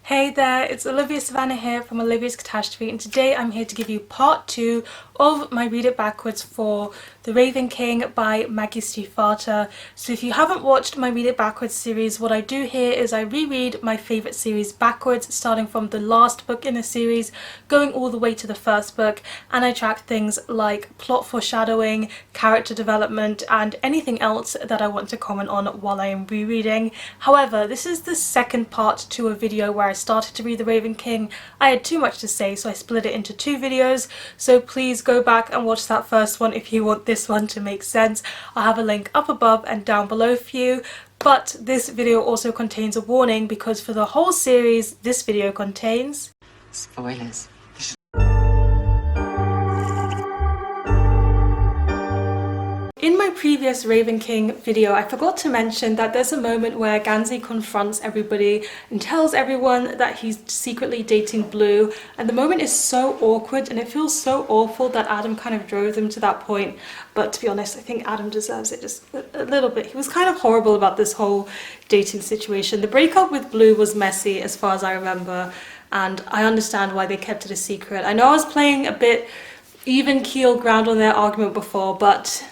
Hey there, it's Olivia-Savannah here from Olivia's Catastrophe, and today I'm here to give you part 2 of my Read It Backwards for The Raven King by Maggie Stiefvater. So if you haven't watched my Read It Backwards series, what I do here is I reread my favourite series backwards, starting from the last book in the series, going all the way to the first book, and I track things like plot foreshadowing, character development, and anything else that I want to comment on while I am rereading. However, this is the second part to a video where I started to read The Raven King. I had too much to say, so I split it into 2 videos, so please go back and watch that first one if you want this one to make sense. I'll have a link up above and down below for you. But this video also contains a warning because for the whole series, this video contains spoilers. In my previous Raven King video, I forgot to mention that there's a moment where Gansey confronts everybody and tells everyone that he's secretly dating Blue, and the moment is so awkward and it feels so awful that Adam kind of drove them to that point. But to be honest, I think Adam deserves it just a little bit. He was kind of horrible about this whole dating situation. The breakup with Blue was messy as far as I remember, and I understand why they kept it a secret. I know I was playing a bit even keel ground on their argument before, but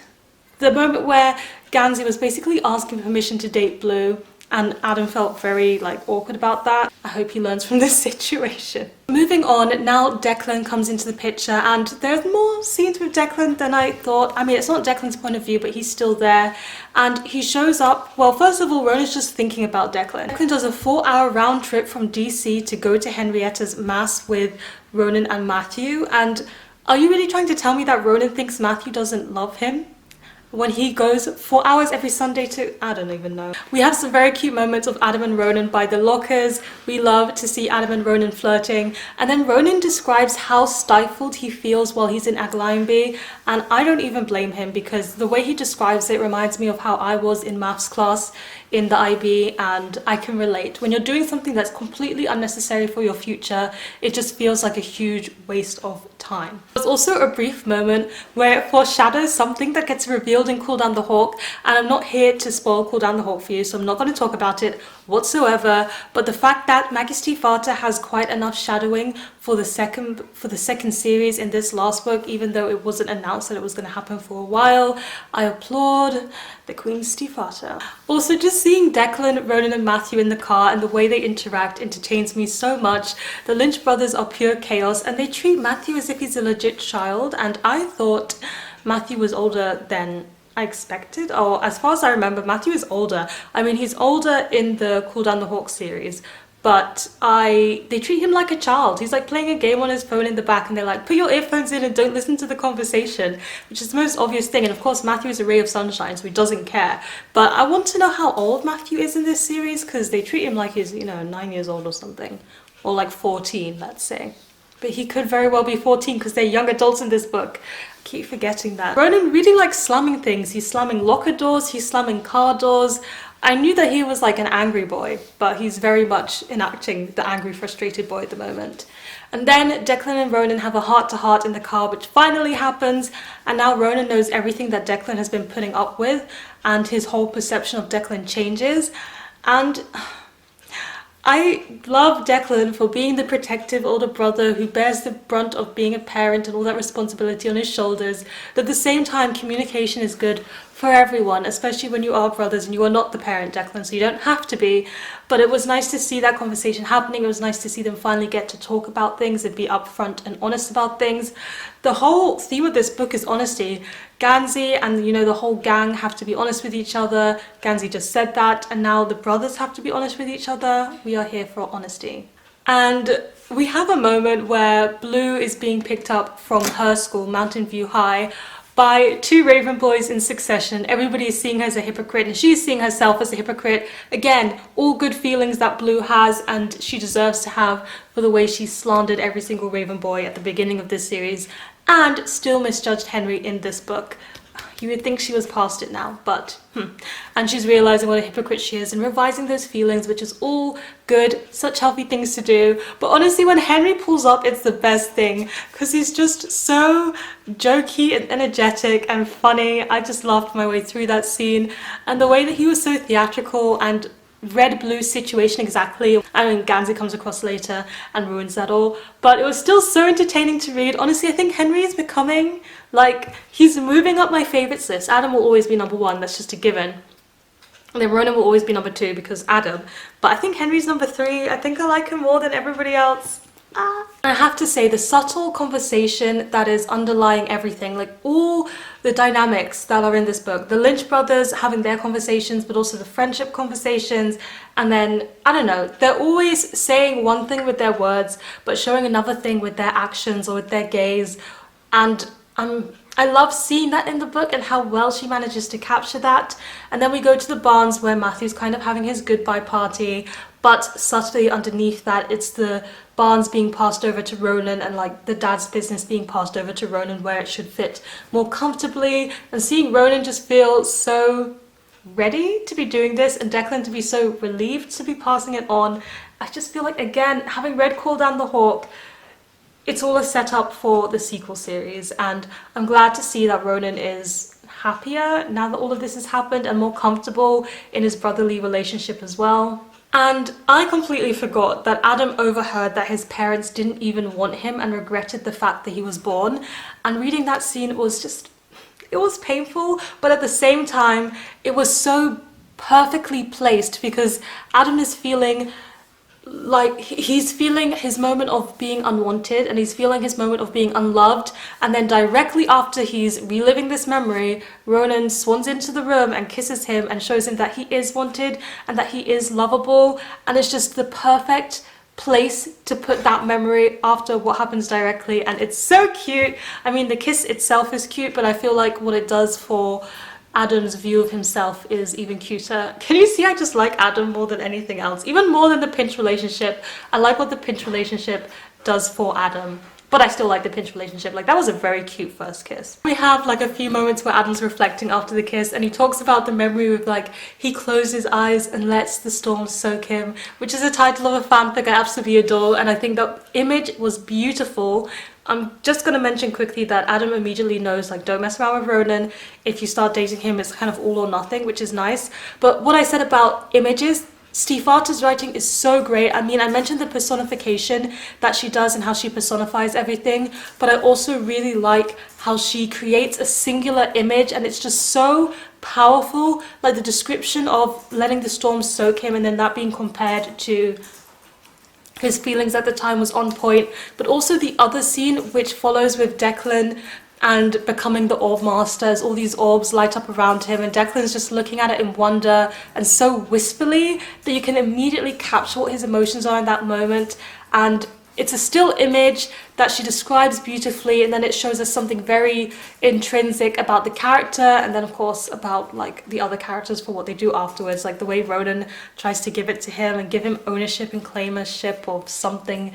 the moment where Gansey was basically asking permission to date Blue and Adam felt very awkward about that. I hope he learns from this situation. Moving on, now Declan comes into the picture, and there's more scenes with Declan than I thought. I mean, it's not Declan's point of view, but he's still there. And he shows up. Well, first of all, Ronan's just thinking about Declan. Declan does a 4-hour round trip from DC to go to Henrietta's mass with Ronan and Matthew. And are you really trying to tell me that Ronan thinks Matthew doesn't love him when he goes 4 hours every Sunday to, I don't even know. We have some very cute moments of Adam and Ronan by the lockers. We love to see Adam and Ronan flirting. And then Ronan describes how stifled he feels while he's in Aglaimby, and I don't even blame him because the way he describes it reminds me of how I was in maths class in the IB, and I can relate. When you're doing something that's completely unnecessary for your future, it just feels like a huge waste of time. There's also a brief moment where it foreshadows something that gets revealed in Cool Down the Hawk, and I'm not here to spoil Cool Down the Hawk for you, so I'm not going to talk about it whatsoever, but the fact that Maggie Stiefvater has quite enough shadowing for the second series in this last book, even though it wasn't announced that it was going to happen for a while, I applaud the Queen Stiefvater. Also, just seeing Declan, Ronan and Matthew in the car and the way they interact entertains me so much. The Lynch brothers are pure chaos and they treat Matthew as if he's a legit child, and I thought Matthew was older than I expected. Oh, as far as I remember, Matthew is older. I mean, he's older in the Cool Down the Hawk series, but they treat him like a child. He's like playing a game on his phone in the back and they're like, put your earphones in and don't listen to the conversation, which is the most obvious thing. And of course, Matthew is a ray of sunshine, so he doesn't care. But I want to know how old Matthew is in this series, because they treat him like he's, 9 years old or something, or like 14, let's say. But he could very well be 14 because they're young adults in this book. I keep forgetting that. Ronan really likes slamming things. He's slamming locker doors, he's slamming car doors. I knew that he was like an angry boy, but he's very much enacting the angry, frustrated boy at the moment. And then Declan and Ronan have a heart-to-heart in the car, which finally happens, and now Ronan knows everything that Declan has been putting up with, and his whole perception of Declan changes. And I love Declan for being the protective older brother who bears the brunt of being a parent and all that responsibility on his shoulders. But at the same time, communication is good for everyone, especially when you are brothers and you are not the parent, Declan, so you don't have to be. But it was nice to see that conversation happening. It was nice to see them finally get to talk about things and be upfront and honest about things. The whole theme of this book is honesty. Gansey and, the whole gang have to be honest with each other. Gansey just said that, and now the brothers have to be honest with each other. We are here for honesty. And we have a moment where Blue is being picked up from her school, Mountain View High, by 2 Raven boys in succession. Everybody is seeing her as a hypocrite and she's seeing herself as a hypocrite. Again, all good feelings that Blue has and she deserves to have for the way she slandered every single Raven boy at the beginning of this series and still misjudged Henry in this book. You would think she was past it now, but And she's realizing what a hypocrite she is and revising those feelings, which is all good, such healthy things to do. But honestly, when Henry pulls up, it's the best thing because he's just so jokey and energetic and funny. I just laughed my way through that scene, and the way that he was so theatrical and red-blue situation exactly. I mean, Gansey comes across later and ruins that all, but it was still so entertaining to read. Honestly, I think Henry is becoming, like, he's moving up my favourites list. Adam will always be number one, that's just a given. And then Ronan will always be number two because Adam. But I think Henry's number three. I think I like him more than everybody else. I have to say, the subtle conversation that is underlying everything, like all the dynamics that are in this book, the Lynch brothers having their conversations, but also the friendship conversations, and then, I don't know, they're always saying one thing with their words, but showing another thing with their actions or with their gaze, and I love seeing that in the book and how well she manages to capture that. And then we go to the barns where Matthew's kind of having his goodbye party, but subtly underneath that it's the barns being passed over to Ronan and like the dad's business being passed over to Ronan where it should fit more comfortably, and seeing Ronan just feel so ready to be doing this and Declan to be so relieved to be passing it on. I just feel like, again, having read Call Down the Hawk, it's all a setup for the sequel series, and I'm glad to see that Ronan is happier now that all of this has happened and more comfortable in his brotherly relationship as well. And I completely forgot that Adam overheard that his parents didn't even want him and regretted the fact that he was born. And reading that scene was just, it was painful, but at the same time, it was so perfectly placed because Adam is feeling like he's feeling his moment of being unwanted and he's feeling his moment of being unloved, and then directly after he's reliving this memory, Ronan swans into the room and kisses him and shows him that he is wanted and that he is lovable, and it's just the perfect place to put that memory after what happens directly, and it's so cute. I mean, the kiss itself is cute, but I feel like what it does for Adam's view of himself is even cuter. Can you see I just like Adam more than anything else? Even more than the Pinch relationship. I like what the Pinch relationship does for Adam. But I still like the Pinch relationship. Like, that was a very cute first kiss. We have like a few moments where Adam's reflecting after the kiss and he talks about the memory with like, he closed his eyes and lets the storm soak him, which is a title of a fanfic I absolutely adore, and I think that image was beautiful. I'm just going to mention quickly that Adam immediately knows, like, don't mess around with Ronan. If you start dating him, it's kind of all or nothing, which is nice. But what I said about images, Steve Arter's writing is so great. I mean, I mentioned the personification that she does and how she personifies everything, but I also really like how she creates a singular image and it's just so powerful. Like the description of letting the storm soak him and then that being compared to his feelings at the time was on point, but also the other scene which follows with Declan and becoming the orb master as all these orbs light up around him and Declan's just looking at it in wonder and so wistfully that you can immediately capture what his emotions are in that moment. And it's a still image that she describes beautifully, and then it shows us something very intrinsic about the character, and then of course about like the other characters for what they do afterwards, like the way Ronan tries to give it to him and give him ownership and claimership of something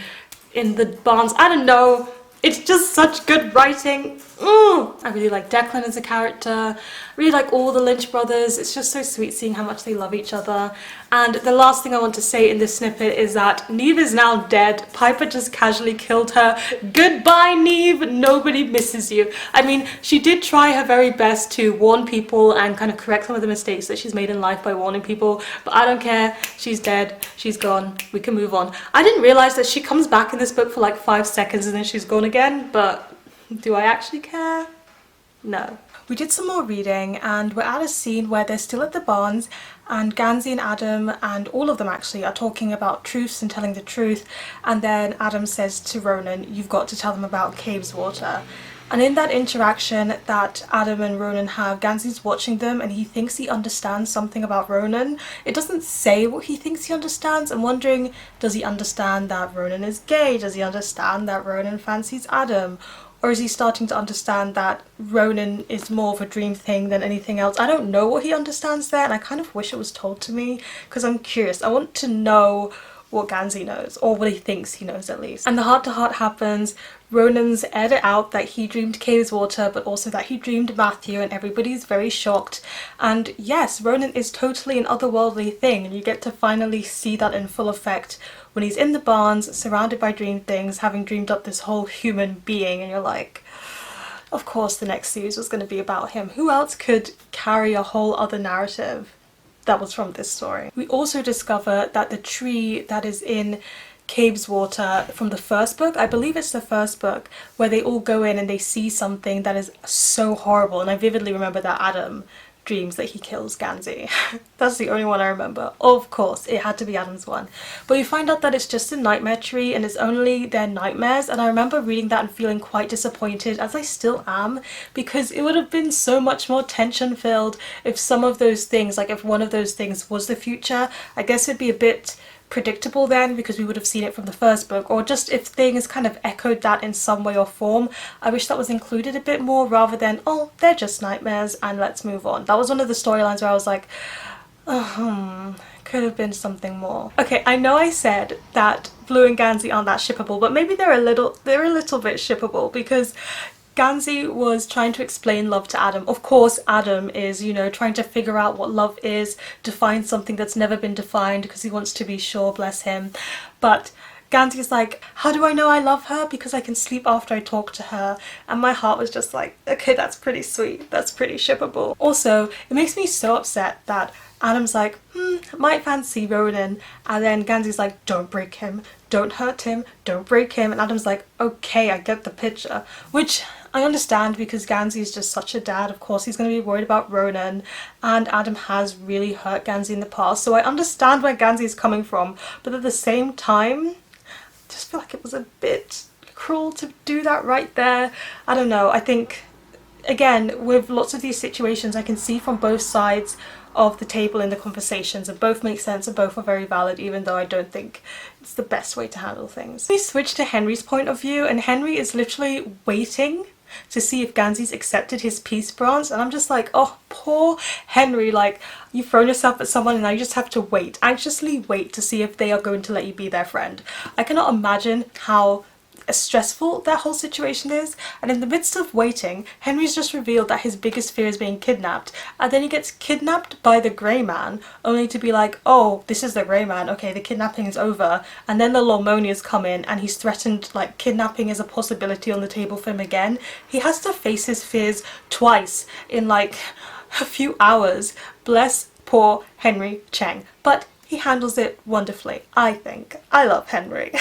in the barns. I don't know, it's just such good writing. I really like Declan as a character. I really like all the Lynch brothers. It's just so sweet seeing how much they love each other. And the last thing I want to say in this snippet is that Neve is now dead. Piper just casually killed her. Goodbye, Neve. Nobody misses you. I mean, she did try her very best to warn people and kind of correct some of the mistakes that she's made in life by warning people, but I don't care. She's dead. She's gone. We can move on. I didn't realize that she comes back in this book for like 5 seconds and then she's gone again, but do I actually care? No. We did some more reading and we're at a scene where they're still at the barns and Gansey and Adam and all of them actually are talking about truths and telling the truth, and then Adam says to Ronan, you've got to tell them about Cave's water. And in that interaction that Adam and Ronan have, Gansey's watching them and he thinks he understands something about Ronan. It doesn't say what he thinks he understands. I'm wondering, does he understand that Ronan is gay? Does he understand that Ronan fancies Adam? Or is he starting to understand that Ronan is more of a dream thing than anything else? I don't know what he understands there, and I kind of wish it was told to me because I'm curious. I want to know what Gansey knows, or what he thinks he knows at least. And the heart-to-heart happens. Ronan's aired it out that he dreamed Cave's water, but also that he dreamed Matthew, and everybody's very shocked. And yes, Ronan is totally an otherworldly thing, and you get to finally see that in full effect when he's in the barns, surrounded by dream things, having dreamed up this whole human being, and you're like, of course the next series was going to be about him. Who else could carry a whole other narrative that was from this story. We also discover that the tree that is in Cave's Water from the first book, I believe it's the first book, where they all go in and they see something that is so horrible, and I vividly remember that Adam dreams that he kills Gansey. That's the only one I remember. Of course, it had to be Adam's one. But we find out that it's just a nightmare tree and it's only their nightmares, and I remember reading that and feeling quite disappointed, as I still am, because it would have been so much more tension filled if some of those things, like if one of those things was the future. I guess it'd be a bit predictable then because we would have seen it from the first book, or just if things kind of echoed that in some way or form. I wish that was included a bit more rather than, oh, they're just nightmares and let's move on. That was one of the storylines where I was like, could have been something more. Okay, I know I said that Blue and Gansey aren't that shippable, but maybe they're a little bit shippable, because Gansey was trying to explain love to Adam. Of course, Adam is, you know, trying to figure out what love is, define something that's never been defined because he wants to be sure, bless him. But Gansey's like, how do I know I love her? Because I can sleep after I talk to her. And my heart was just like, okay, that's pretty sweet. That's pretty shippable. Also, it makes me so upset that Adam's like, might fancy Ronan, and then Gansey's like, don't break him, don't hurt him, don't break him, and Adam's like, okay, I get the picture, which I understand because Gansey is just such a dad. Of course he's going to be worried about Ronan, and Adam has really hurt Gansey in the past, so I understand where Gansey is coming from, but at the same time, I just feel like it was a bit cruel to do that right there. I don't know, I think, again, with lots of these situations, I can see from both sides of the table in the conversations, and both make sense and both are very valid, even though I don't think it's the best way to handle things. We switch to Henry's point of view, and Henry is literally waiting to see if Gansey's accepted his peace branch, and I'm just like, oh, poor Henry, like, you've thrown yourself at someone and now you just have to wait, anxiously wait to see if they are going to let you be their friend. I cannot imagine how stressful that whole situation is, and in the midst of waiting, Henry's just revealed that his biggest fear is being kidnapped, and then he gets kidnapped by the Grey Man, only to be like, oh, this is the Grey Man, okay, the kidnapping is over, and then the Lormonias come in and he's threatened, like, kidnapping is a possibility on the table for him again. He has to face his fears twice in like a few hours. Bless poor Henry Cheng, but he handles it wonderfully, I think. I love Henry.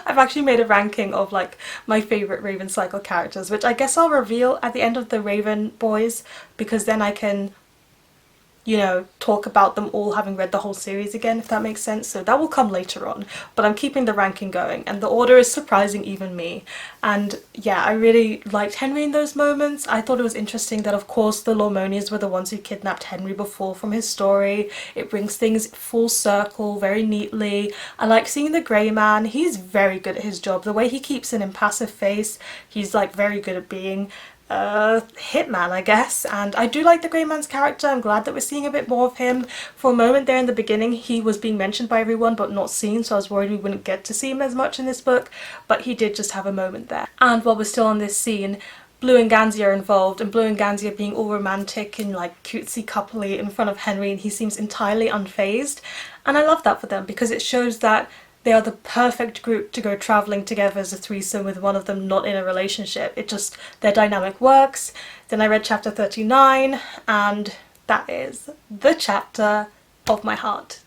I've actually made a ranking of like my favourite Raven Cycle characters, which I guess I'll reveal at the end of the Raven Boys, because then I can, you know, talk about them all having read the whole series again, if that makes sense. So that will come later on, but I'm keeping the ranking going, and the order is surprising even me. And yeah, I really liked Henry in those moments. I thought it was interesting that of course the Lormonias were the ones who kidnapped Henry before from his story. It brings things full circle very neatly. I like seeing the Grey Man. He's very good at his job. The way he keeps an impassive face, he's like very good at being hitman, I guess, and I do like the Grey Man's character. I'm glad that we're seeing a bit more of him. For a moment there in the beginning he was being mentioned by everyone but not seen, so I was worried we wouldn't get to see him as much in this book, but he did just have a moment there. And while we're still on this scene, Blue and Gansey are involved, and Blue and Gansey are being all romantic and like cutesy coupley in front of Henry, and he seems entirely unfazed, and I love that for them because it shows that they are the perfect group to go travelling together as a threesome with one of them not in a relationship. It just, their dynamic works. Then I read chapter 39, and that is the chapter of my heart.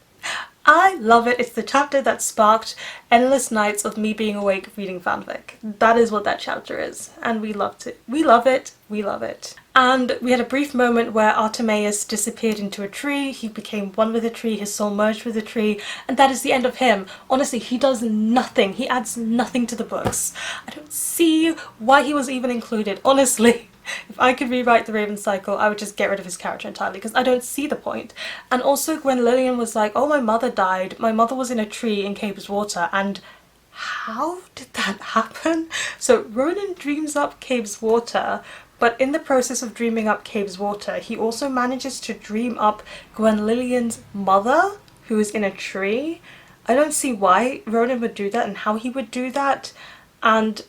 I love it. It's the chapter that sparked endless nights of me being awake reading fanfic. That is what that chapter is, and we loved it. We love it. We love it. And we had a brief moment where Artemis disappeared into a tree. He became one with the tree, his soul merged with the tree, and that is the end of him. Honestly, he does nothing. He adds nothing to the books. I don't see why he was even included, honestly. If I could rewrite the Raven Cycle, I would just get rid of his character entirely because I don't see the point. And also when Lillian was like, oh, my mother died, my mother was in a tree in Cave's Water, and how did that happen? So Ronan dreams up Cave's Water, but in the process of dreaming up Cave's Water, he also manages to dream up Gwenlillian's mother, who is in a tree. I don't see why Ronan would do that and how he would do that. And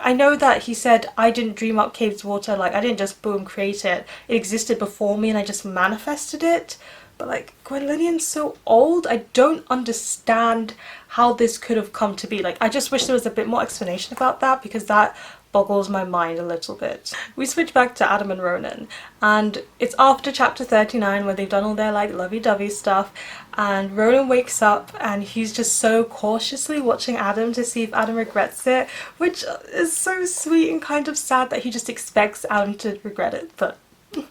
I know that he said, I didn't dream up Cave's Water, like I didn't just boom create it. It existed before me and I just manifested it. But like, Gwenlillian's so old, I don't understand how this could have come to be. Like, I just wish there was a bit more explanation about that, because that boggles my mind a little bit. We switch back to Adam and Ronan, and it's after chapter 39 where they've done all their like lovey-dovey stuff, and Ronan wakes up and he's just so cautiously watching Adam to see if Adam regrets it, which is so sweet and kind of sad that he just expects Adam to regret it, but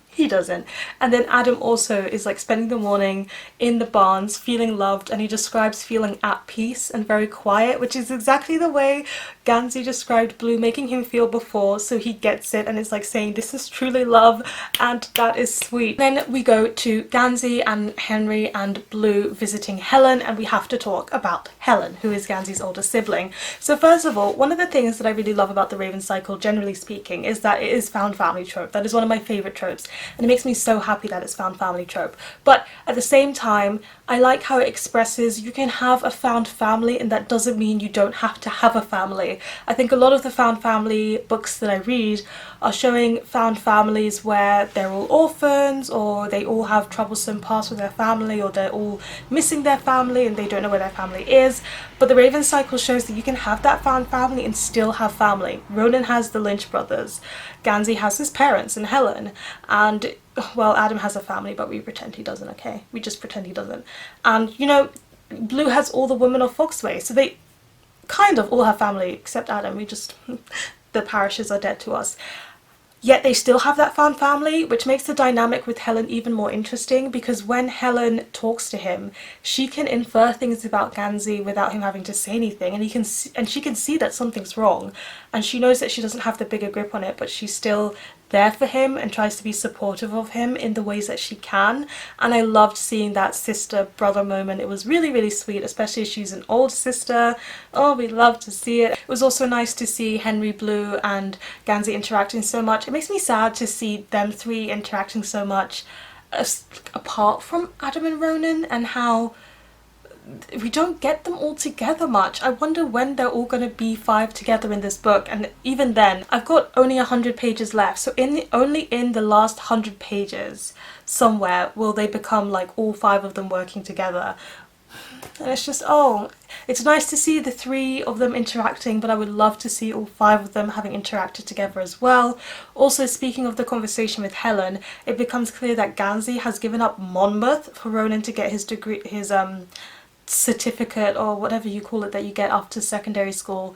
he doesn't. And then Adam also is like spending the morning in the barns feeling loved, and he describes feeling at peace and very quiet, which is exactly the way Gansey described Blue making him feel before, so he gets it and it's like saying this is truly love, and that is sweet. Then we go to Gansey and Henry and Blue visiting Helen, and we have to talk about Helen, who is Gansey's older sibling. So first of all, one of the things that I really love about the Raven cycle, generally speaking, is that it is found family trope. That is one of my favourite tropes, and it makes me so happy that it's found family trope. But at the same time, I like how it expresses you can have a found family, and that doesn't mean you don't have to have a family. I think a lot of the found family books that I read are showing found families where they're all orphans, or they all have troublesome past with their family, or they're all missing their family and they don't know where their family is. But the Raven cycle shows that you can have that found family and still have family. Ronan has the Lynch brothers, Gansey has his parents and Helen, and well, Adam has a family, but we pretend he doesn't, okay? We just pretend he doesn't. And, you know, Blue has all the women of Foxway, so they kind of all have family, except Adam. We just, the parishes are dead to us. Yet they still have that found family, which makes the dynamic with Helen even more interesting, because when Helen talks to him, she can infer things about Gansey without him having to say anything, and she can see that something's wrong, and she knows that she doesn't have the bigger grip on it, but she's still there for him and tries to be supportive of him in the ways that she can. And I loved seeing that sister-brother moment. It was really, really sweet, especially as she's an old sister. Oh, we love to see it. It was also nice to see Henry, Blue and Gansey interacting so much. It makes me sad to see them three interacting so much apart from Adam and Ronan, and how we don't get them all together much. I wonder when they're all going to be five together in this book, and even then, I've got only 100 pages left, so only in the last 100 pages somewhere will they become like all five of them working together. And it's just, oh, it's nice to see the three of them interacting, but I would love to see all five of them having interacted together as well. Also, speaking of the conversation with Helen, it becomes clear that Gansey has given up Monmouth for Ronan to get his degree, his certificate, or whatever you call it, that you get after secondary school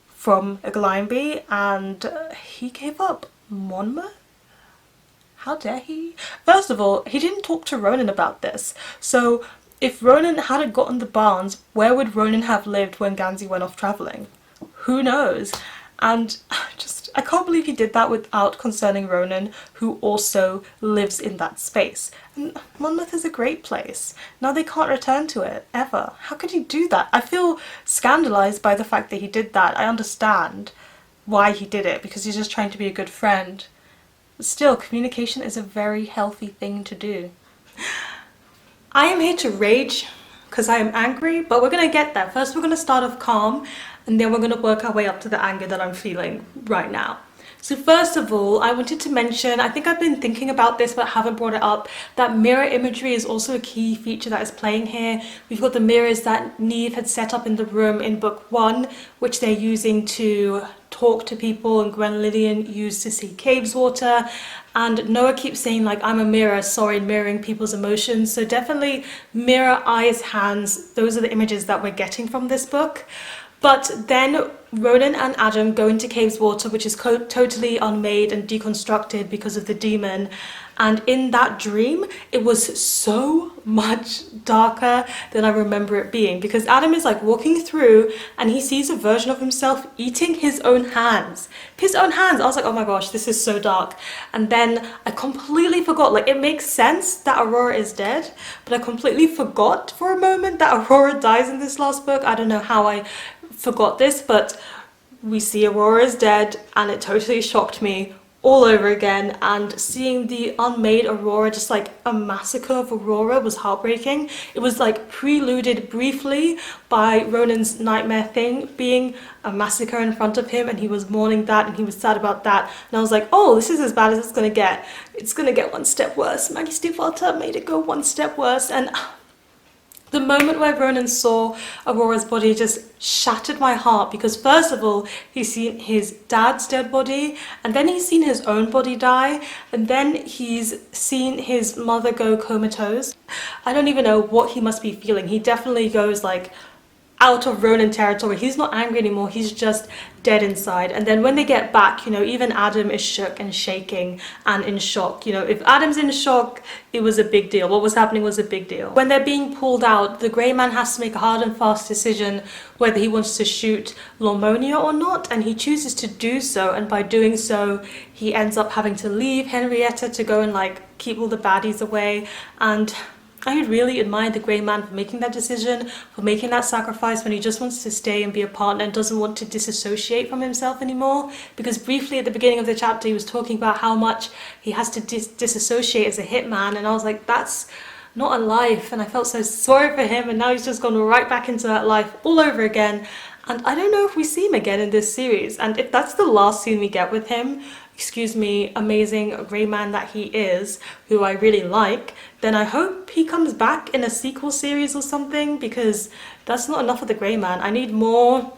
from a Glymbie, and he gave up Monmouth? How dare he? First of all, he didn't talk to Ronan about this, so if Ronan hadn't gotten the Barnes, where would Ronan have lived when Gansey went off travelling? Who knows? And I can't believe he did that without concerning Ronan, who also lives in that space. And Monmouth is a great place. Now they can't return to it, ever. How could he do that? I feel scandalised by the fact that he did that. I understand why he did it, because he's just trying to be a good friend. But still, communication is a very healthy thing to do. I am here to rage, because I am angry, but we're going to get there. First we're going to start off calm, and then we're going to work our way up to the anger that I'm feeling right now. So first of all, I wanted to mention, I think I've been thinking about this but haven't brought it up, that mirror imagery is also a key feature that is playing here. We've got the mirrors that Neve had set up in the room in book 1, which they're using to talk to people, and Gwenllian used to see caves water. And Noah keeps saying like, I'm a mirror, sorry, mirroring people's emotions. So definitely mirror, eyes, hands, those are the images that we're getting from this book. But then Ronan and Adam go into Caves Water, which is totally unmade and deconstructed because of the demon. And in that dream, it was so much darker than I remember it being, because Adam is like walking through and he sees a version of himself eating his own hands. His own hands! I was like, oh my gosh, this is so dark. And then I completely forgot, like it makes sense that Aurora is dead, but I completely forgot for a moment that Aurora dies in this last book. I don't know how I forgot this, but we see Aurora is dead, and it totally shocked me all over again. And seeing the unmade Aurora, just like a massacre of Aurora, was heartbreaking. It was like preluded briefly by Ronan's nightmare thing being a massacre in front of him, and he was mourning that and he was sad about that, and I was like, oh, this is as bad as it's gonna get. It's gonna get one step worse. Maggie Stiefvater made it go one step worse, and The moment where Ronan saw Aurora's body just shattered my heart, because first of all, he's seen his dad's dead body, and then he's seen his own body die, and then he's seen his mother go comatose. I don't even know what he must be feeling. He definitely goes like out of Ronan territory. He's not angry anymore, he's just dead inside. And then when they get back, you know, even Adam is shook and shaking and in shock. You know, if Adam's in shock, it was a big deal. What was happening was a big deal. When they're being pulled out, the grey man has to make a hard and fast decision whether he wants to shoot Lormonia or not, and he chooses to do so, and by doing so he ends up having to leave Henrietta to go and like keep all the baddies away. And I really admire the grey man for making that decision, for making that sacrifice when he just wants to stay and be a partner and doesn't want to disassociate from himself anymore. Because briefly at the beginning of the chapter he was talking about how much he has to disassociate as a hitman, and I was like, that's not a life, and I felt so sorry for him, and now he's just gone right back into that life all over again. And I don't know if we see him again in this series, and if that's the last scene we get with him, excuse me, amazing grey man that he is, who I really like, then I hope he comes back in a sequel series or something, because that's not enough of the grey man. I need more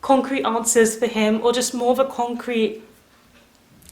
concrete answers for him, or just more of a concrete,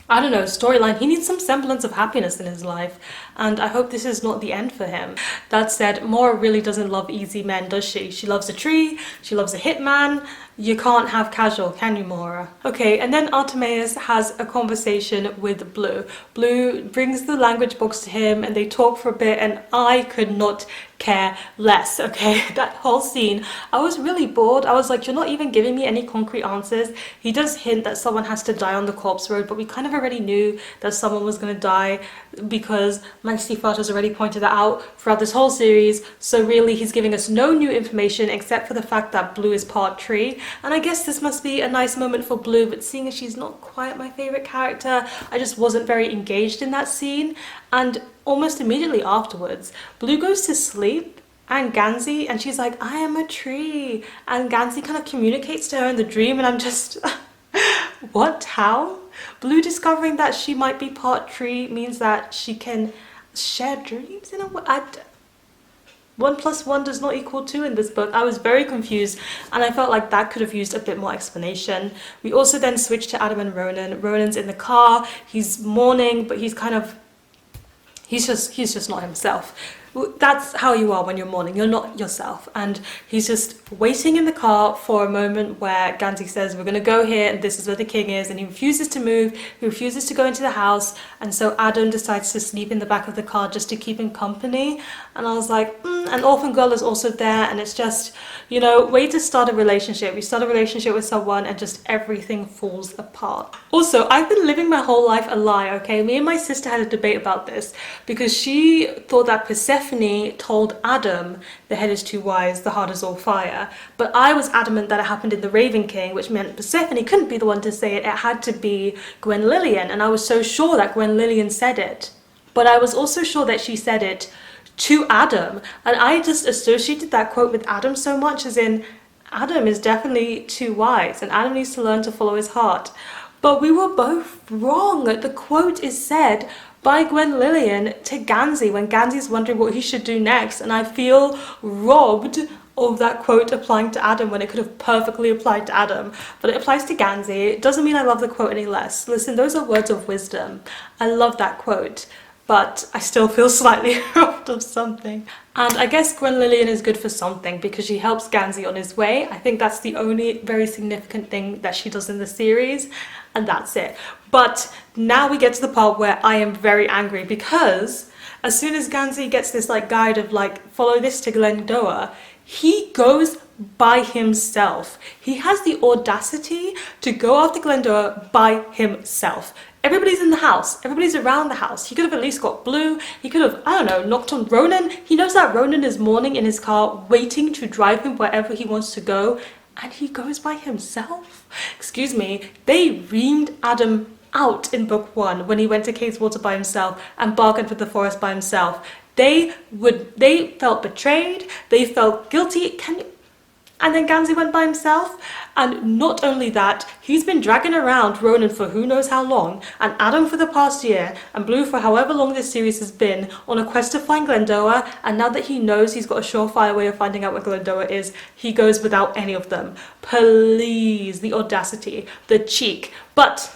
I don't know, storyline. He needs some semblance of happiness in his life, and I hope this is not the end for him. That said, Maura really doesn't love easy men, does she? She loves a tree, she loves a hitman. You can't have casual, can you, Maura? Okay, and then Artemis has a conversation with Blue. Blue brings the language box to him and they talk for a bit, and I could not care less, okay? That whole scene, I was really bored. I was like, you're not even giving me any concrete answers. He does hint that someone has to die on the corpse road, but we kind of already knew that someone was going to die because Maxi Fart has already pointed that out throughout this whole series. So really, he's giving us no new information except for the fact that Blue is part tree. And I guess this must be a nice moment for Blue, but seeing as she's not quite my favorite character, I just wasn't very engaged in that scene. And almost immediately afterwards, Blue goes to sleep and Gansey, and she's like, I am a tree. And Gansey kind of communicates to her in the dream, and I'm just, what, how? Blue discovering that she might be part tree means that she can share dreams in a way. 1 + 1 does not equal 2 in this book. I was very confused, and I felt like that could have used a bit more explanation. We also then switch to Adam and Ronan. Ronan's in the car, he's mourning, but he's kind of, he's just not himself. That's how you are when you're mourning, you're not yourself. And he's just waiting in the car for a moment where Gansey says, we're gonna go here and this is where the king is, and he refuses to move, he refuses to go into the house, and so Adam decides to sleep in the back of the car just to keep him company. And I was like, and Orphan Girl is also there, and it's just, you know, way to start a relationship. You start a relationship with someone and just everything falls apart. Also, I've been living my whole life a lie, okay? Me and my sister had a debate about this because she thought that Persephone told Adam, the head is too wise, the heart is all fire. But I was adamant that it happened in the Raven King, which meant Persephone couldn't be the one to say it. It had to be Gwenllian, and I was so sure that Gwenllian said it. But I was also sure that she said it to Adam, and I just associated that quote with Adam so much, as in Adam is definitely too wise and Adam needs to learn to follow his heart. But we were both wrong. The quote is said by Gwenllian to Gansey when Gansey's wondering what he should do next, and I feel robbed of that quote applying to Adam when it could have perfectly applied to Adam. But it applies to Gansey. It doesn't mean I love the quote any less. Listen, those are words of wisdom. I love that quote, but I still feel slightly robbed of something. And I guess Gwenllian is good for something because she helps Gansey on his way. I think that's the only very significant thing that she does in the series, and that's it. But now we get to the part where I am very angry, because as soon as Gansey gets this like guide of like, follow this to Glendower, he goes by himself. He has the audacity to go after Glendower by himself. Everybody's in the house, everybody's around the house. He could have at least got Blue, he could have, I don't know, knocked on Ronan. He knows that Ronan is mourning in his car, waiting to drive him wherever he wants to go, and he goes by himself. Excuse me, they reamed Adam out in book 1 when he went to Casewater by himself and bargained with the forest by himself. They felt betrayed, they felt guilty. And then Gansey went by himself. And not only that, he's been dragging around Ronan for who knows how long, and Adam for the past year, and Blue for however long this series has been, on a quest to find Glendower. And now that he knows he's got a surefire way of finding out where Glendower is, he goes without any of them. Please, the audacity, the cheek. But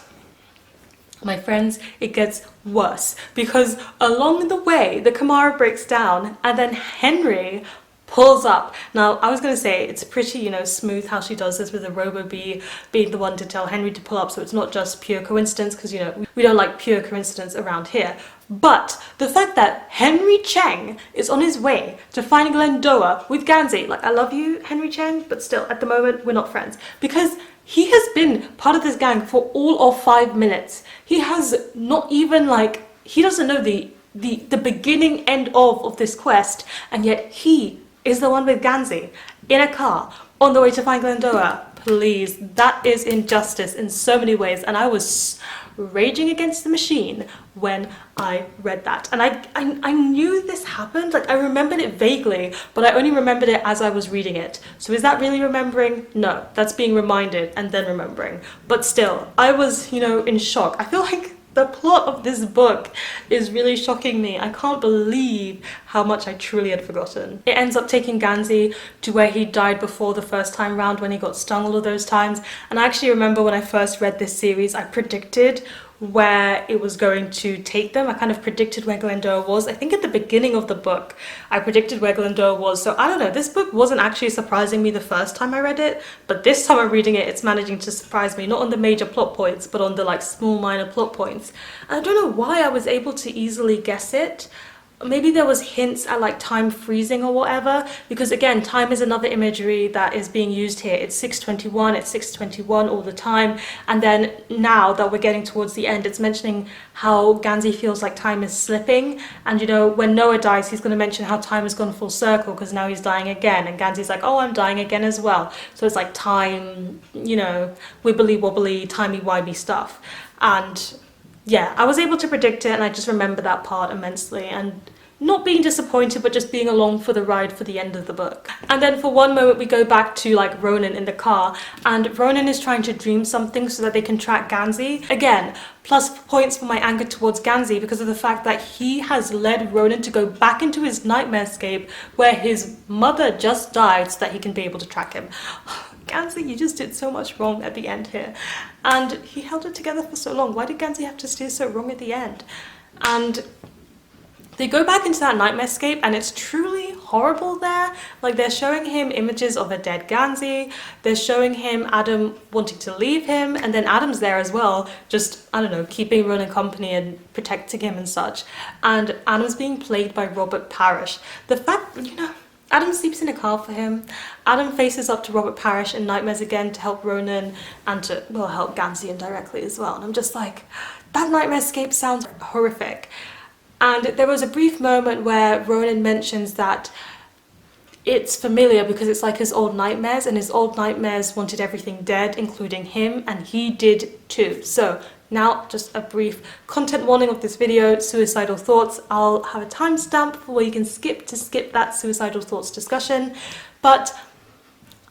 my friends, it gets worse, because along the way the Kamara breaks down and then Henry pulls up. Now I was going to say it's pretty, you know, smooth how she does this with the Robo-Bee being the one to tell Henry to pull up, so it's not just pure coincidence, because, you know, we don't like pure coincidence around here. But the fact that Henry Cheng is on his way to finding Glendower with Gansey, like, I love you, Henry Cheng, but still, at the moment, we're not friends. Because he has been part of this gang for all of 5 minutes. He has not even, like, he doesn't know the beginning end of this quest, and yet he is the one with Gansey in a car on the way to find Glendower. Please, that is injustice in so many ways, and I was raging against the machine when I read that. And I knew this happened, like I remembered it vaguely, but I only remembered it as I was reading it. So is that really remembering? No, that's being reminded and then remembering. But still, I was, you know, in shock. I feel like the plot of this book is really shocking me. I can't believe how much I truly had forgotten. It ends up taking Gansey to where he died before the first time round, when he got stung all of those times. And I actually remember when I first read this series, I predicted where it was going to take them. I kind of predicted where Glendower was. I think at the beginning of the book, I predicted where Glendower was. So I don't know, this book wasn't actually surprising me the first time I read it, but this time I'm reading it, it's managing to surprise me, not on the major plot points, but on the like small minor plot points. And I don't know why I was able to easily guess it. Maybe there was hints at like time freezing or whatever, because again, time is another imagery that is being used here. It's 6:21, it's 6:21 all the time, and then now that we're getting towards the end, it's mentioning how Gansey feels like time is slipping, and you know, when Noah dies, he's going to mention how time has gone full circle because now he's dying again, and Gansey's like, oh, I'm dying again as well. So it's like time, you know, wibbly wobbly, timey-wimey stuff. And yeah, I was able to predict it, and I just remember that part immensely, and not being disappointed, but just being along for the ride for the end of the book. And then for one moment we go back to like Ronan in the car, and Ronan is trying to dream something so that they can track Gansey. Again, plus points for my anger towards Gansey because of the fact that he has led Ronan to go back into his nightmarescape where his mother just died so that he can be able to track him. Gansey, you just did so much wrong at the end here. And he held it together for so long. Why did Gansey have to steer so wrong at the end? And they go back into that nightmarescape, and it's truly horrible there. Like, they're showing him images of a dead Gansey. They're showing him Adam wanting to leave him, and then Adam's there as well, just, I don't know, keeping Ronan company and protecting him and such. And Adam's being played by Robert Parrish. The fact, you know, Adam sleeps in a car for him. Adam faces up to Robert Parrish in Nightmares again to help Ronan and to, well, help Gansey indirectly as well. And I'm just like, that nightmarescape sounds horrific. And there was a brief moment where Ronan mentions that it's familiar because it's like his old nightmares, and his old nightmares wanted everything dead, including him, and he did too. So now, just a brief content warning of this video, suicidal thoughts. I'll have a timestamp for where you can skip that suicidal thoughts discussion. But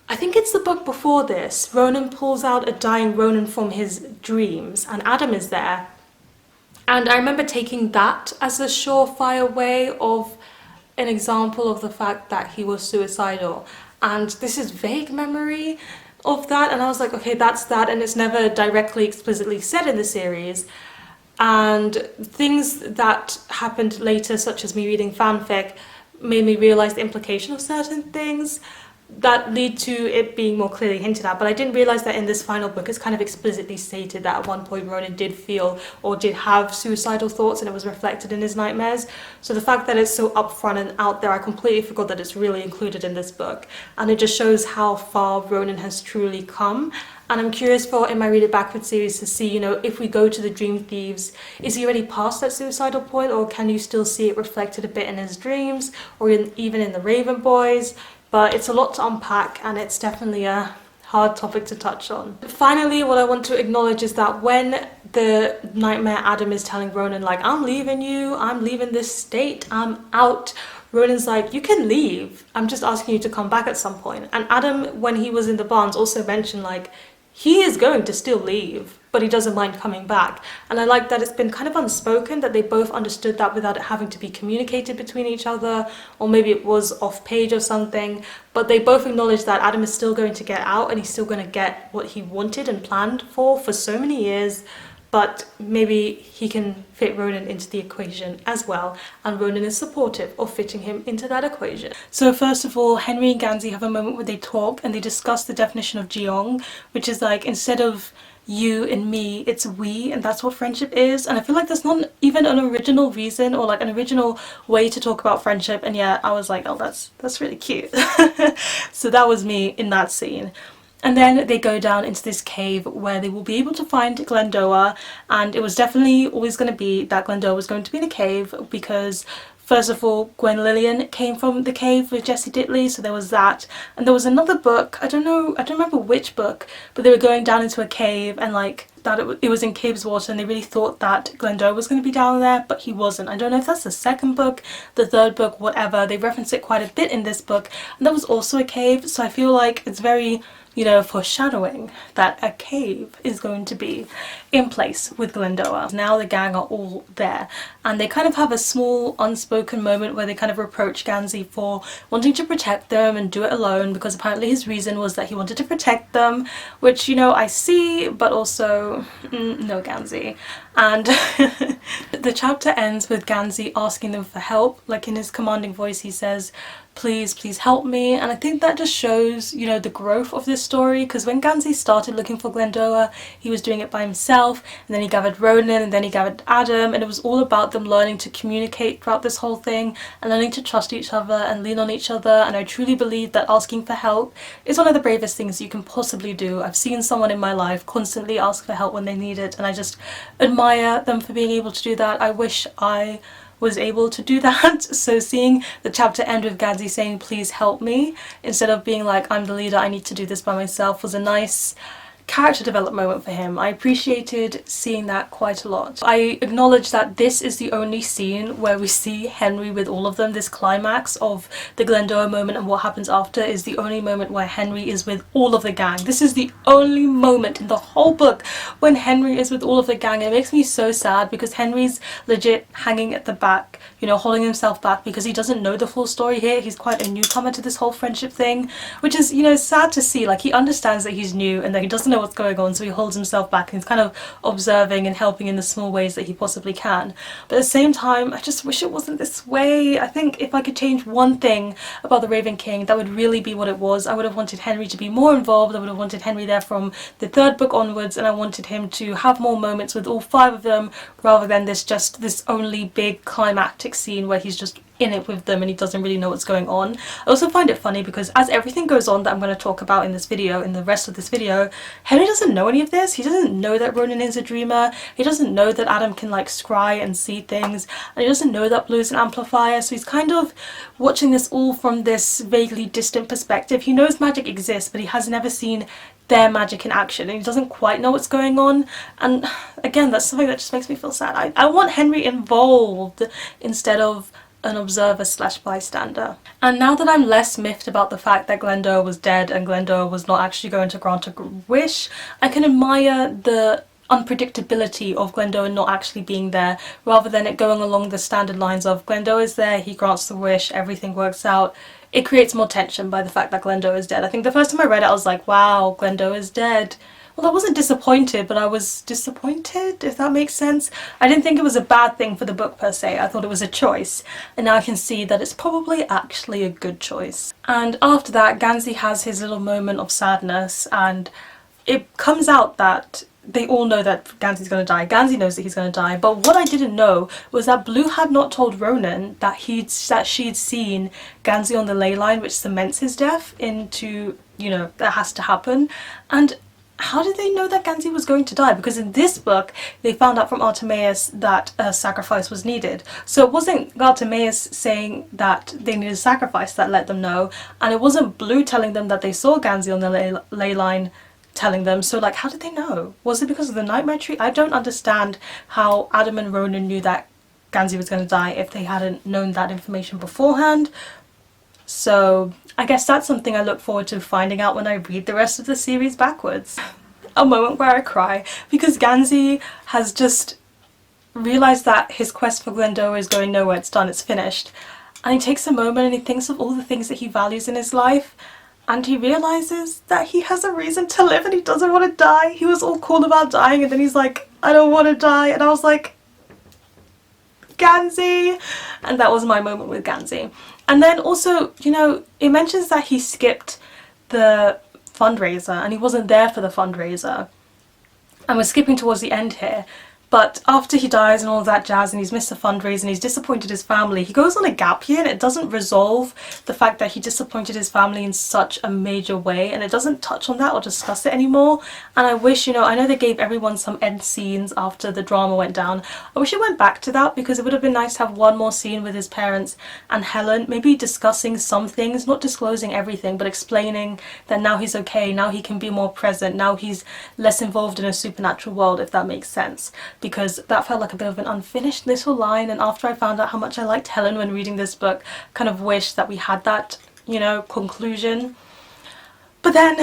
I think it's the book before this. Ronan pulls out a dying Ronan from his dreams, and Adam is there. And I remember taking that as a surefire way of an example of the fact that he was suicidal. And this is vague memory of that, and I was like, okay, that's that, and it's never directly explicitly said in the series. And things that happened later, such as me reading fanfic, made me realise the implication of certain things that lead to it being more clearly hinted at. But I didn't realise that in this final book it's kind of explicitly stated that at one point Ronan did feel or did have suicidal thoughts, and it was reflected in his nightmares. So the fact that it's so upfront and out there, I completely forgot that it's really included in this book, and it just shows how far Ronan has truly come. And I'm curious for, in my Read It Backward series, to see, you know, if we go to the Dream Thieves, is he already past that suicidal point, or can you still see it reflected a bit in his dreams, or even in the Raven Boys? But it's a lot to unpack, and it's definitely a hard topic to touch on. Finally, what I want to acknowledge is that when the nightmare Adam is telling Ronan, like, I'm leaving you, I'm leaving this state, I'm out, Roland's like, you can leave, I'm just asking you to come back at some point. And Adam, when he was in the barns, also mentioned like, he is going to still leave, but he doesn't mind coming back. And I like that it's been kind of unspoken, that they both understood that without it having to be communicated between each other, or maybe it was off page or something, but they both acknowledge that Adam is still going to get out and he's still going to get what he wanted and planned for so many years, but maybe he can fit Roland into the equation as well, and Roland is supportive of fitting him into that equation. So first of all, Henry and Gansey have a moment where they talk and they discuss the definition of Jeong, which is like, instead of you and me, it's we, and that's what friendship is. And I feel like there's not even an original reason or like an original way to talk about friendship, and yet I was like, oh, that's really cute. So that was me in that scene. And then they go down into this cave where they will be able to find Glendower, and it was definitely always going to be that Glendower was going to be in a cave because, first of all, Gwen Lillian came from the cave with Jessie Ditley, so there was that. And there was another book, I don't remember which book, but they were going down into a cave and like that it was in Cave's Water, and they really thought that Glendower was going to be down there, but he wasn't. I don't know if that's the second book, the third book, whatever. They reference it quite a bit in this book, and that was also a cave, so I feel like it's very, you know, foreshadowing that a cave is going to be in place with Glendower. Now the gang are all there, and they kind of have a small unspoken moment where they kind of reproach Gansey for wanting to protect them and do it alone, because apparently his reason was that he wanted to protect them, which, you know, I see, but also no, Gansey. And the chapter ends with Gansey asking them for help. Like, in his commanding voice he says, please help me. And I think that just shows, you know, the growth of this story, because when Gansey started looking for Glendower, he was doing it by himself, and then he gathered Roland, and then he gathered Adam, and it was all about them learning to communicate throughout this whole thing and learning to trust each other and lean on each other. And I truly believe that asking for help is one of the bravest things you can possibly do. I've seen someone in my life constantly ask for help when they need it, and I just admire them for being able to do that. I wish I was able to do that. So seeing the chapter end with Gansey saying please help me instead of being like I'm the leader, I need to do this by myself, was a nice character development moment for him. I appreciated seeing that quite a lot. I acknowledge that this is the only scene where we see Henry with all of them. This climax of the Glendower moment and what happens after is the only moment where Henry is with all of the gang. This is the only moment in the whole book when Henry is with all of the gang. It makes me so sad because Henry's legit hanging at the back, you know, holding himself back because he doesn't know the full story here. He's quite a newcomer to this whole friendship thing, which is, you know, sad to see. Like, he understands that he's new and that he doesn't know what's going on, so he holds himself back and he's kind of observing and helping in the small ways that he possibly can. But at the same time, I just wish it wasn't this way. I think if I could change one thing about the Raven King, that would really be what it was. I would have wanted Henry to be more involved. I would have wanted Henry there from the third book onwards, and I wanted him to have more moments with all five of them rather than this only big climactic scene where he's just in it with them and he doesn't really know what's going on. I also find it funny because as everything goes on that I'm going to talk about in this video, in the rest of this video, Henry doesn't know any of this. He doesn't know that Ronan is a dreamer. He doesn't know that Adam can like scry and see things, and he doesn't know that blue is an amplifier, so he's kind of watching this all from this vaguely distant perspective. He knows magic exists, but he has never seen their magic in action and he doesn't quite know what's going on. And again, that's something that just makes me feel sad. I want Henry involved instead of an observer slash bystander. And now that I'm less miffed about the fact that Glendower was dead and Glendower was not actually going to grant a wish, I can admire the unpredictability of Glendower not actually being there, rather than it going along the standard lines of Glendower's there, he grants the wish, everything works out. It creates more tension by the fact that Glendower is dead. I think the first time I read it I was like, wow, Glendower's dead. Well, I wasn't disappointed, but I was disappointed, if that makes sense. I didn't think it was a bad thing for the book per se. I thought it was a choice, and now I can see that it's probably actually a good choice. And after that, Gansey has his little moment of sadness, and it comes out that they all know that Gansey's going to die. Gansey knows that he's going to die, but what I didn't know was that Blue had not told Ronan that she'd seen Gansey on the ley line, which cements his death into, you know, that has to happen. And how did they know that Gansey was going to die? Because in this book they found out from Artemis that a sacrifice was needed. So it wasn't Artemis saying that they needed a sacrifice that let them know, and it wasn't Blue telling them that they saw Gansey on the ley line telling them. So like, how did they know? Was it because of the nightmare tree? I don't understand how Adam and Ronan knew that Ganzi was going to die if they hadn't known that information beforehand. So I guess that's something I look forward to finding out when I read the rest of the series backwards. A moment where I cry because Ganzi has just realised that his quest for Glendower is going nowhere, it's done, it's finished. And he takes a moment and he thinks of all the things that he values in his life, and he realises that he has a reason to live and he doesn't want to die. He was all cool about dying and then he's like, I don't want to die. And I was like, Ganzi! And that was my moment with Ganzi. And then also, you know, it mentions that he skipped the fundraiser and he wasn't there for the fundraiser. And we're skipping towards the end here. But after he dies and all of that jazz and he's missed the fundraiser and he's disappointed his family, he goes on a gap year and it doesn't resolve the fact that he disappointed his family in such a major way, and it doesn't touch on that or discuss it anymore. And I wish, you know, I know they gave everyone some end scenes after the drama went down. I wish it went back to that because it would have been nice to have one more scene with his parents and Helen, maybe discussing some things, not disclosing everything, but explaining that now he's okay, now he can be more present, now he's less involved in a supernatural world, if that makes sense. Because that felt like a bit of an unfinished little line, and after I found out how much I liked Helen when reading this book, kind of wished that we had that, you know, conclusion. But then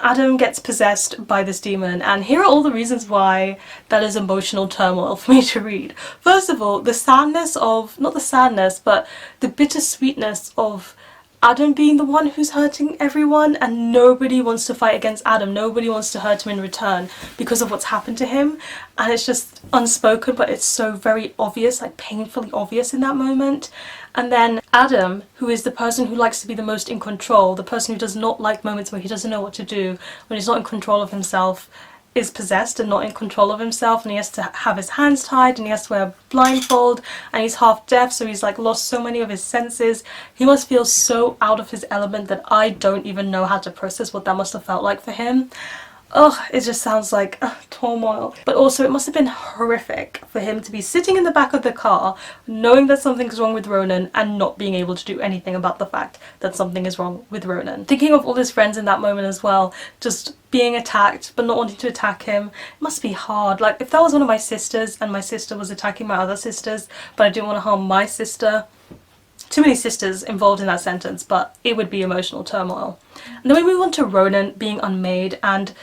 Adam gets possessed by this demon, and here are all the reasons why that is emotional turmoil for me to read. First of all, the sadness of, not the sadness, but the bittersweetness of Adam being the one who's hurting everyone, and nobody wants to fight against Adam, nobody wants to hurt him in return because of what's happened to him, and it's just unspoken, but it's so very obvious, like painfully obvious in that moment. And then Adam, who is the person who likes to be the most in control, the person who does not like moments where he doesn't know what to do, when he's not in control of himself, is possessed and not in control of himself, and he has to have his hands tied and he has to wear a blindfold, and he's half deaf, so he's like lost so many of his senses. He must feel so out of his element that I don't even know how to process what that must have felt like for him. Ugh, it just sounds like turmoil. But also it must have been horrific for him to be sitting in the back of the car knowing that something's wrong with Ronan and not being able to do anything about the fact that something is wrong with Ronan. Thinking of all his friends in that moment as well, just being attacked but not wanting to attack him, it must be hard. Like if that was one of my sisters and my sister was attacking my other sisters but I didn't want to harm my sister, too many sisters involved in that sentence, but it would be emotional turmoil. And then we move on to Ronan being unmade, and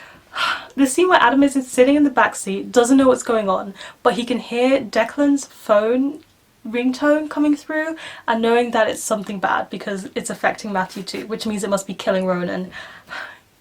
the scene where Adam is sitting in the backseat, doesn't know what's going on, but he can hear Declan's phone ringtone coming through and knowing that it's something bad because it's affecting Matthew too, which means it must be killing Ronan.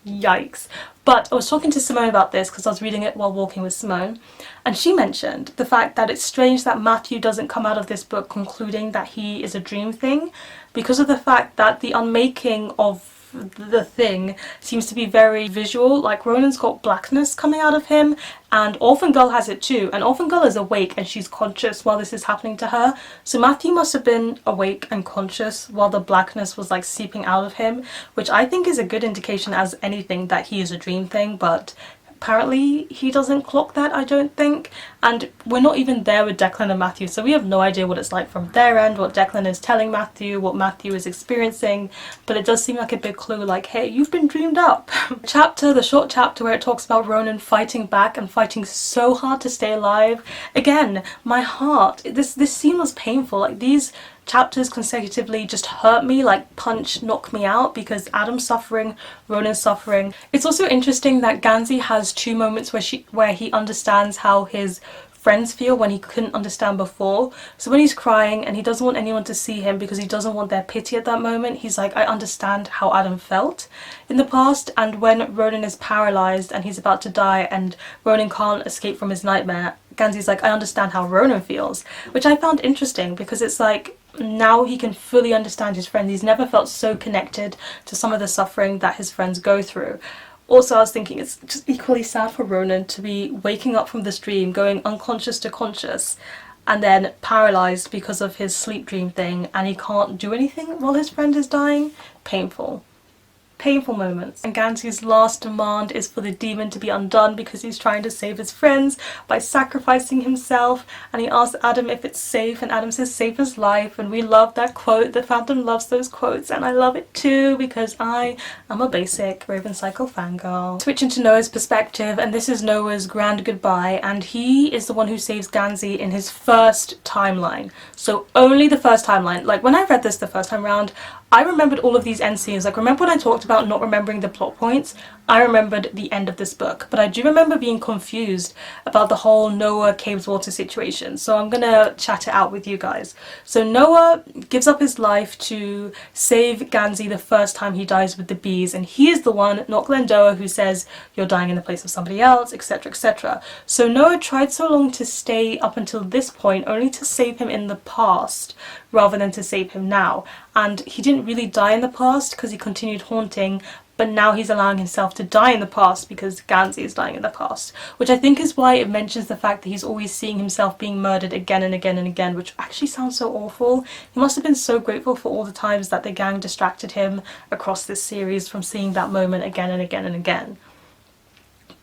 Yikes. But I was talking to Simone about this because I was reading it while walking with Simone, and she mentioned the fact that it's strange that Matthew doesn't come out of this book concluding that he is a dream thing, because of the fact that the unmaking of the thing seems to be very visual. Like Ronan's got blackness coming out of him, and Orphan Girl has it too, and Orphan Girl is awake and she's conscious while this is happening to her, so Matthew must have been awake and conscious while the blackness was like seeping out of him, which I think is a good indication as anything that he is a dream thing, but apparently he doesn't clock that, I don't think. And we're not even there with Declan and Matthew, so we have no idea what it's like from their end, what Declan is telling Matthew, what Matthew is experiencing, but it does seem like a big clue, like, hey, you've been dreamed up. Chapter, the short chapter where it talks about Ronan fighting back and fighting so hard to stay alive. Again, my heart, this scene was painful. Like these chapters consecutively just hurt me, like punch, knock me out, because Adam's suffering, Ronan's suffering. It's also interesting that Ganzi has two moments where he understands how his friends feel when he couldn't understand before. So when he's crying and he doesn't want anyone to see him because he doesn't want their pity at that moment, he's like, I understand how Adam felt in the past. And when Ronan is paralyzed and he's about to die and Ronan can't escape from his nightmare, Ganzi's like, I understand how Ronan feels, which I found interesting because it's like, now he can fully understand his friend. He's never felt so connected to some of the suffering that his friends go through. Also, I was thinking it's just equally sad for Ronan to be waking up from this dream, going unconscious to conscious, and then paralysed because of his sleep dream thing, and he can't do anything while his friend is dying. Painful. painful moments. And Ganzi's last demand is for the demon to be undone because he's trying to save his friends by sacrificing himself, and he asks Adam if it's safe, and Adam says safe as life, and we love that quote. The fandom loves those quotes, and I love it too because I am a basic Raven Cycle fangirl. Switching to Noah's perspective, and this is Noah's grand goodbye, and he is the one who saves Ganzi in his first timeline. So only the first timeline. Like, when I read this the first time around, I remembered all of these end scenes. Like, remember when I talked about not remembering the plot points? I remembered the end of this book, but I do remember being confused about the whole Noah caves water situation. So I'm gonna chat it out with you guys. So Noah gives up his life to save Ganzi the first time he dies with the bees, and he is the one, not Glendower, who says you're dying in the place of somebody else, etc, etc. So Noah tried so long to stay up until this point only to save him in the past rather than to save him now. And he didn't really die in the past because he continued haunting, but now he's allowing himself to die in the past because Ganzi is dying in the past, which I think is why it mentions the fact that he's always seeing himself being murdered again and again and again, which actually sounds so awful. He must have been so grateful for all the times that the gang distracted him across this series from seeing that moment again and again and again.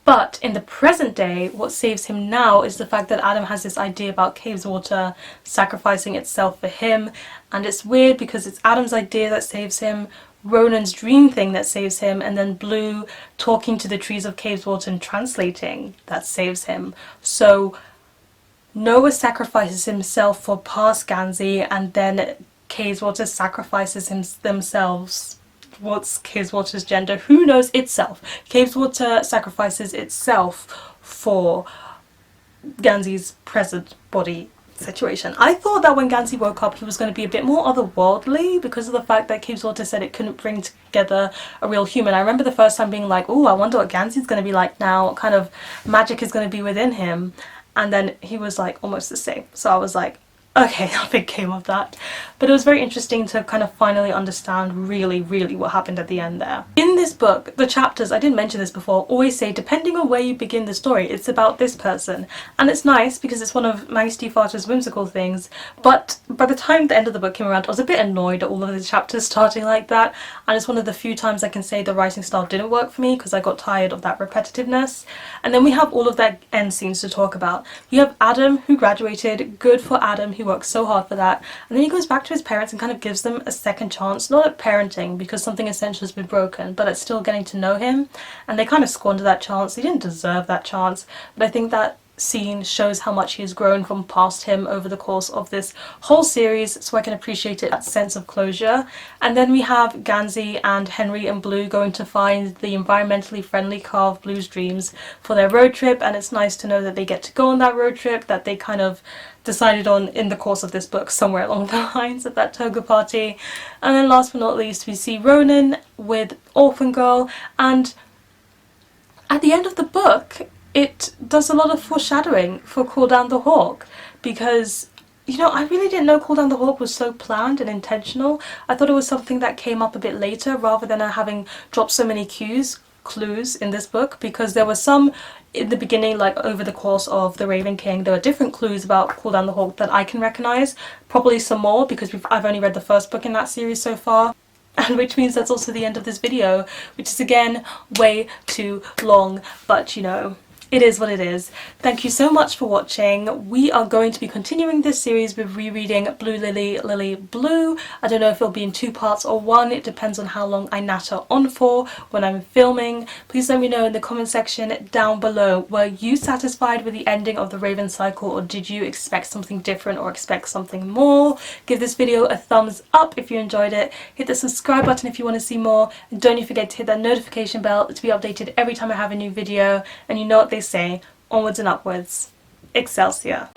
But in the present day, what saves him now is the fact that Adam has this idea about caves water sacrificing itself for him, and it's weird because it's Adam's idea that saves him, Ronan's dream thing that saves him, and then Blue talking to the trees of caves water and translating that saves him. So Noah sacrifices himself for past Ganzi, and then caves water sacrifices themselves. What's caves water's gender? Who knows? Itself. Caves water sacrifices itself for Ganzi's present body situation. I thought that when Ganzi woke up he was going to be a bit more otherworldly because of the fact that caves water said it couldn't bring together a real human. I remember the first time being like, oh, I wonder what Ganzi's going to be like now, what kind of magic is going to be within him, and then he was like almost the same. So I was like, okay, nothing came of that. But it was very interesting to kind of finally understand really what happened at the end there. In this book, the chapters, I didn't mention this before, always say, depending on where you begin the story, it's about this person. And it's nice because it's one of Maggie Stiefvater's whimsical things, but by the time the end of the book came around, I was a bit annoyed at all of the chapters starting like that, and it's one of the few times I can say the writing style didn't work for me because I got tired of that repetitiveness. And then we have all of that end scenes to talk about. You have Adam, who graduated, good for Adam, he worked so hard for that, and then he goes back to his parents and kind of gives them a second chance, not at parenting because something essential has been broken, but at still getting to know him, and they kind of squander that chance. They didn't deserve that chance, but I think that scene shows how much he has grown from past him over the course of this whole series, so I can appreciate it, that sense of closure. And then we have Ganzi and Henry and Blue going to find the environmentally friendly car of Blue's dreams for their road trip, and it's nice to know that they get to go on that road trip that they kind of decided on in the course of this book, somewhere along the lines of that toga party. And then last but not least, we see Ronan with Orphan Girl, and at the end of the book it does a lot of foreshadowing for Call Down the Hawk, because, you know, I really didn't know Call Down the Hawk was so planned and intentional. I thought it was something that came up a bit later rather than having dropped so many clues in this book, because there were some in the beginning, like over the course of The Raven King, there were different clues about Call Down the Hawk that I can recognise, probably some more because I've only read the first book in that series so far. And which means that's also the end of this video, which is again way too long, but you know, it is what it is. Thank you so much for watching. We are going to be continuing this series with rereading Blue Lily, Lily Blue. I don't know if it'll be in 2 parts or 1. It depends on how long I natter on for when I'm filming. Please let me know in the comment section down below, were you satisfied with the ending of the Raven Cycle, or did you expect something different or expect something more? Give this video a thumbs up if you enjoyed it. Hit the subscribe button if you want to see more. And don't you forget to hit that notification bell to be updated every time I have a new video. And you know what they say, onwards and upwards. Excelsior.